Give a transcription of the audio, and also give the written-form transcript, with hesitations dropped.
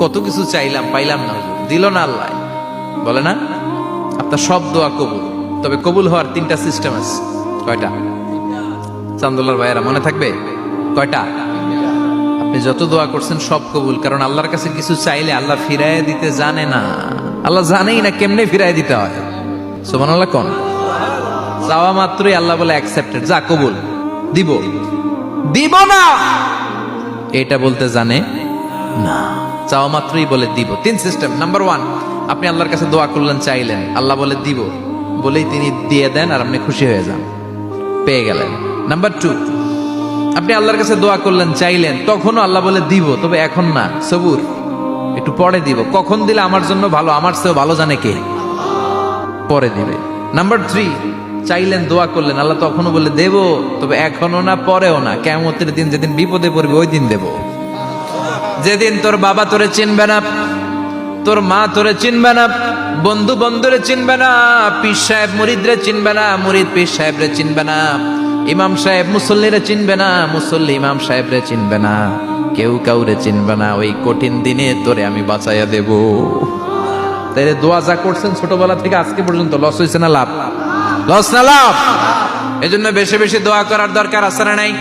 কত কিছু চাইলাম, পাইলাম না, দিল না আল্লাহ। বলে না আপনার সব দোয়া কবুল, তবে কবুল হওয়ার 3টা সিস্টেম আছে। কয়টা? চান্দুল্লার ভাইয়েরা মনে থাকবে? কয়টা? আপনি যত দোয়া করছেন সব কবুল, কারণ আল্লাহর কাছে কিছু চাইলে আল্লাহ ফিরায় দিতে জানে না। আল্লাহ জানেই না কেমনে ফিরায় দিতে হয়। সুবহানাল্লাহ কোন? চাওয়া মাত্রই আল্লাহ বলে অ্যাকসেপ্টেড, যা কবুল, দিব দিব না এটা বলতে জানে না, চাওয়া মাত্রই বলে দিব। 3 সিস্টেম। নাম্বার 1, আপনি আল্লাহর কাছে দোয়া করলেন, চাইলেন, আল্লাহ বলে দিব, বলেই তিনি দিয়ে দেন আর আপনি খুশি হয়ে যান, পেয়ে গেলেন। নাম্বার 2, আপনি আল্লাহর কাছে দোয়া করলেন, চাইলেন, তখনও আল্লাহ বলে দিব, তবে এখন না, সবুর, একটু পরে দিব। কখন দিলে আমার জন্য ভালো, আমার চেয়েও ভালো জানে কে, পরে দিবে। নাম্বার 3, চাইলেন, দোয়া করলেন, আল্লাহ তখনও বলে দেব, তবে এখনো না, পরেও না, কিয়ামতের দিন যেদিন বিপদে পড়বে ওই দিন দেব। যেদিন তোর বাবা তোরে চিনবে না, তোর মা তোরে চিনবে না, বন্ধু বন্ধুরে চিনবে না, পীর সাহেব মুরিদরে চিনবে না, মুরিদ পীর সাহেবরে চিনবে না, ইমাম সাহেব মুসল্লিরে চিনবে না, মুসল্লি ইমাম সাহেবরে চিনবে না, কেউ কাউরে চিনবে না। ওই কঠিন দিনে তোরে আমি বাঁচাইয়া দেব। তাইলে দোয়া যা করছেন ছোটবেলা থেকে আজকে পর্যন্ত, লস হয়েছে না লাভ? লস না লাভ? এজন্য বেশি বেশি দোয়া করার দরকার আছে না নাই?